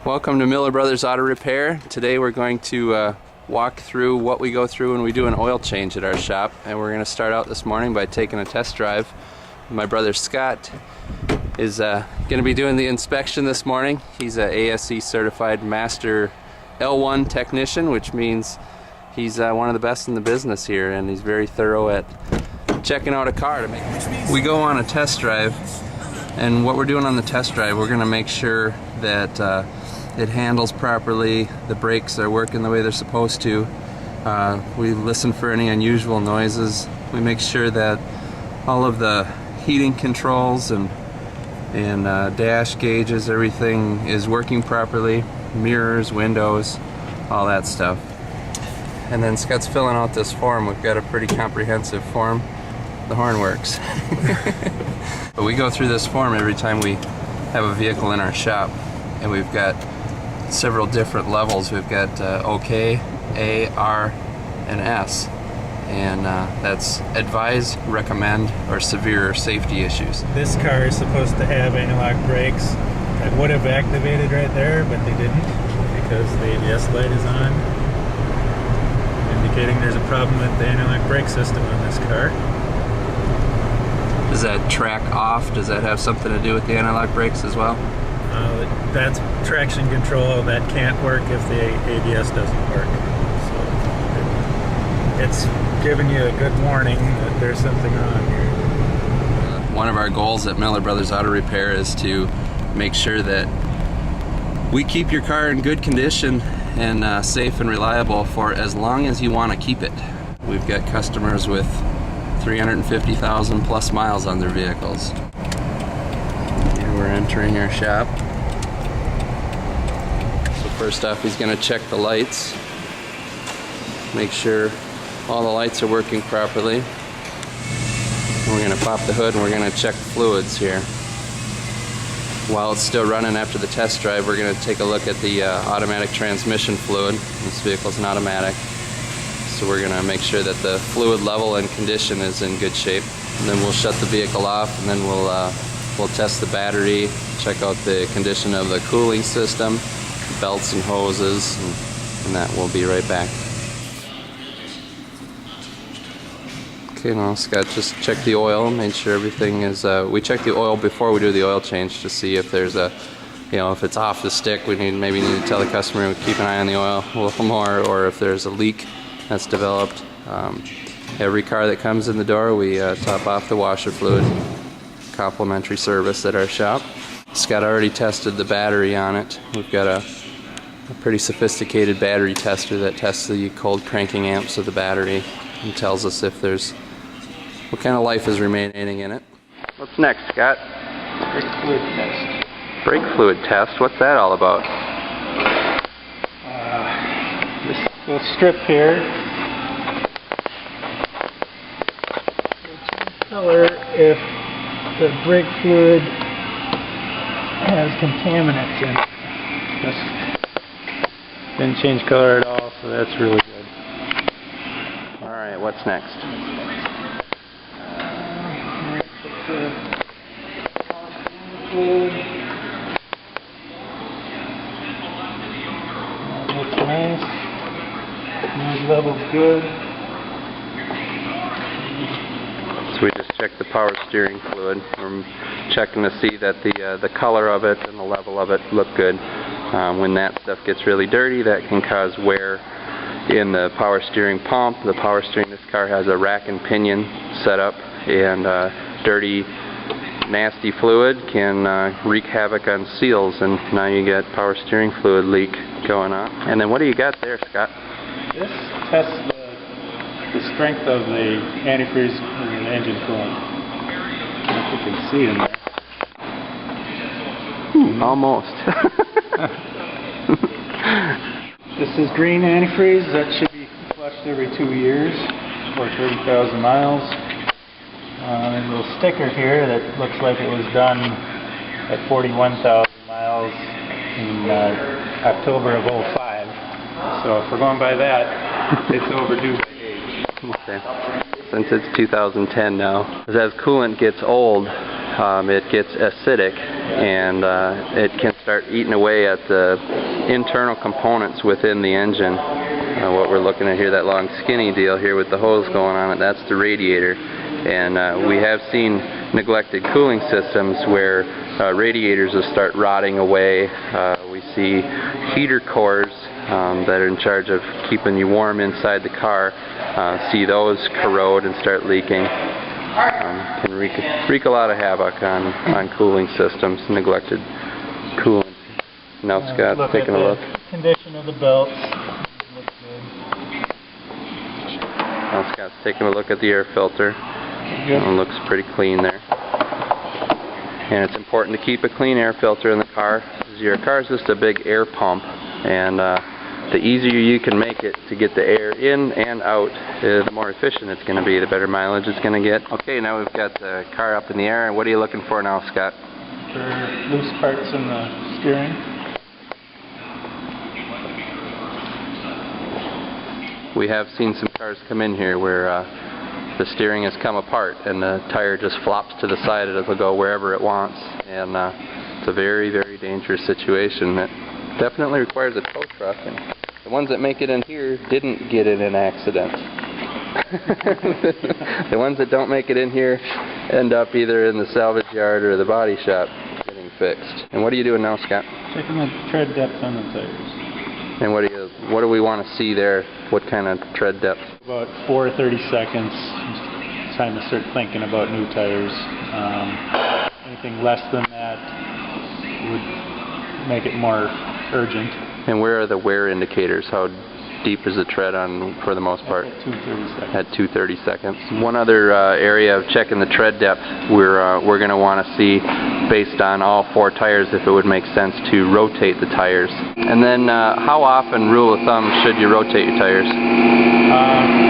Welcome to Miller Brothers Auto Repair. Today we're going to walk through what we go through when we do an oil change at our shop, and we're going to start out this morning by taking a test drive. My brother Scott is going to be doing the inspection this morning. He's a ASE certified master L1 technician, which means he's one of the best in the business here, and he's very thorough at checking out a car to make. We go on a test drive, and what we're doing on the test drive, we're going to make sure that it handles properly, the brakes are working the way they're supposed to. We listen for any unusual noises. We make sure that all of the heating controls and dash gauges, everything is working properly, mirrors, windows, all that stuff. And then Scott's filling out this form. We've got a pretty comprehensive form. The horn works. But we go through this form every time we have a vehicle in our shop, and we've got several different levels. We've got OK, A, R, and S, and that's advise, recommend, or severe safety issues. This car is supposed to have anti-lock brakes that would have activated right there, but they didn't because the ABS light is on, indicating there's a problem with the anti-lock brake system on this car. Does that track off? Does that have something to do with the anti-lock brakes as well? That's traction control. That can't work if the ABS doesn't work. So it's giving you a good warning that there's something wrong here. One of our goals at Miller Brothers Auto Repair is to make sure that we keep your car in good condition and safe and reliable for as long as you want to keep it. We've got customers with 350,000 plus miles on their vehicles. Here we're entering our shop. So first off, he's going to check the lights, make sure all the lights are working properly. And we're going to pop the hood and we're going to check the fluids here. While it's still running after the test drive, we're going to take a look at the automatic transmission fluid. This vehicle's an automatic, so we're going to make sure that the fluid level and condition is in good shape. And then we'll shut the vehicle off, and then we'll test the battery, check out the condition of the cooling system, belts and hoses, and that will be right back. Okay, now Scott just checked the oil, made sure everything is, we check the oil before we do the oil change to see if there's a, if it's off the stick, we maybe need to tell the customer to keep an eye on the oil a little more, or if there's a leak that's developed. Every car that comes in the door, we top off the washer fluid. Complimentary service at our shop. Scott already tested the battery on it. We've got a pretty sophisticated battery tester that tests the cold cranking amps of the battery and tells us if there's what kind of life is remaining in it. What's next, Scott? Brake fluid test. Brake fluid test? What's that all about? This little strip here. Color if the brake fluid has contaminants in it. This didn't change color at all, so that's really good. Alright, what's next? Looks nice. Noise level's good. So we just checked the power steering fluid. We're checking to see that the color of it and the level of it look good. When that stuff gets really dirty, that can cause wear in the power steering pump. The power steering, this car has a rack and pinion setup, and dirty, nasty fluid can wreak havoc on seals, and now you get power steering fluid leak going on. And then what do you got there, Scott? This tests the strength of the antifreeze and the engine coolant. I don't know if you can see in there. Almost. This is green antifreeze. That should be flushed every 2 years or 30,000 miles. There's a little sticker here that looks like it was done at 41,000 miles in October of 05. So if we're going by that, it's overdue by age. Okay. Since it's 2010 now, as coolant gets old, it gets acidic, and it can start eating away at the internal components within the engine. What we're looking at here, that long skinny deal here with the hose going on it, that's the radiator. And we have seen neglected cooling systems where radiators will start rotting away. We see heater cores that are in charge of keeping you warm inside the car, see those corrode and start leaking. Can wreak a lot of havoc on cooling systems, neglected coolant. Now Scott's taking a look. Condition of the belts. Looks good. Now Scott's taking a look at the air filter. Good. It looks pretty clean there. And it's important to keep a clean air filter in the car. Your car is just a big air pump, and the easier you can make it to get the air in and out, the more efficient it's going to be, the better mileage it's going to get. Okay, now we've got the car up in the air, and what are you looking for now, Scott? For loose parts in the steering. We have seen some cars come in here where the steering has come apart and the tire just flops to the side and it'll go wherever it wants, and it's a very, very dangerous situation that definitely requires a tow truck, and the ones that make it in here didn't get in an accident. The ones that don't make it in here end up either in the salvage yard or the body shop getting fixed. And what are you doing now, Scott? Checking the tread depth on the tires. And what do we want to see there? What kind of tread depth? About 4 to 30 seconds. It's time to start thinking about new tires. Anything less than that would make it more urgent. And where are the wear indicators? How deep is the tread on, for the most part? At 230 seconds. At 230 seconds. One other area of checking the tread depth we're going to want to see, based on all 4 tires, if it would make sense to rotate the tires. And then how often, rule of thumb, should you rotate your tires?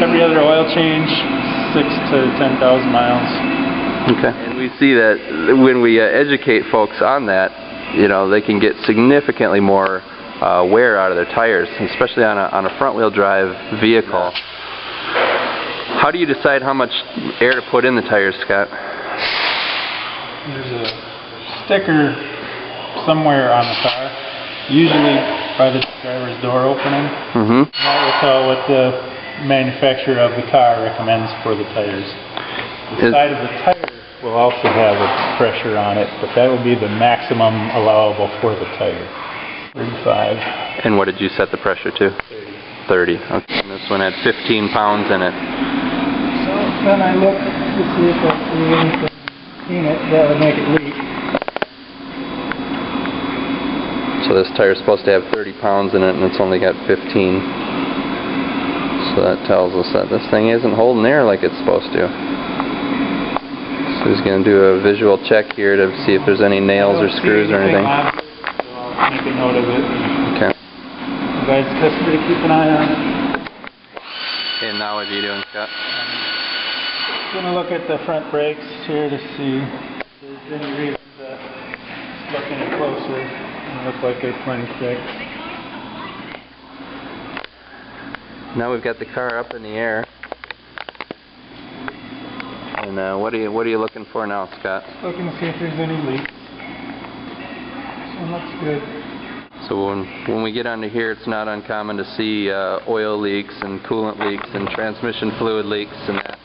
Every other oil change, 6 to 10,000 miles. Okay. And we see that when we educate folks on that, you know, they can get significantly more wear out of their tires, especially on a front-wheel drive vehicle. How do you decide how much air to put in the tires, Scott? There's a sticker somewhere on the car, usually by the driver's door opening. Mm-hmm. That will tell what the manufacturer of the car recommends for the tires. The side of the tire will also have a pressure on it, but that will be the maximum allowable for the tire. 35. And what did you set the pressure to? 30. Okay. And this one had 15 pounds in it. So then I look to see if I see anything in it that would make it leak. So this tire is supposed to have 30 pounds in it, and it's only got 15. So that tells us that this thing isn't holding air like it's supposed to. So he's going to do a visual check here to see if there's any nails or screws or anything. Make a note of it. Okay. You guys, customer, to keep an eye on it. And now what are you doing, Scott? I'm going to look at the front brakes here to see if there's any reason to look any closer. They look like they're plenty thick. Now we've got the car up in the air. And what are you looking for now, Scott? Looking to see if there's any leaks. This one looks good. So when we get under here, it's not uncommon to see oil leaks and coolant leaks and transmission fluid leaks and that.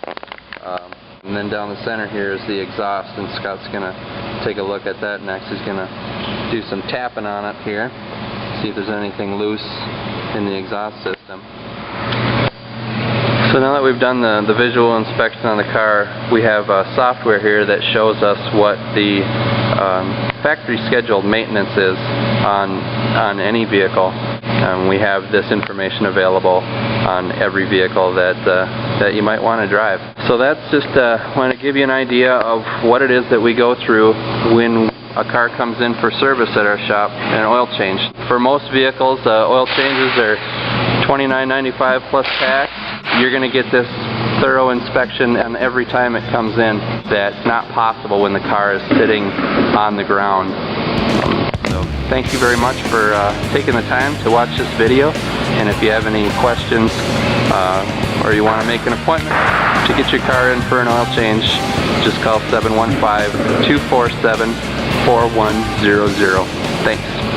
And then down the center here is the exhaust, and Scott's going to take a look at that next. He's going to do some tapping on it here, see if there's anything loose in the exhaust system. So now that we've done the visual inspection on the car, we have software here that shows us what the factory scheduled maintenance is on any vehicle. We have this information available on every vehicle that you might want to drive. So that's just want to give you an idea of what it is that we go through when a car comes in for service at our shop, an oil change. For most vehicles, oil changes are $29.95 plus tax. You're going to get this thorough inspection, and every time it comes in, that's not possible when the car is sitting on the ground. So thank you very much for taking the time to watch this video, and if you have any questions or you want to make an appointment to get your car in for an oil change, just call 715-247 4100. Thanks.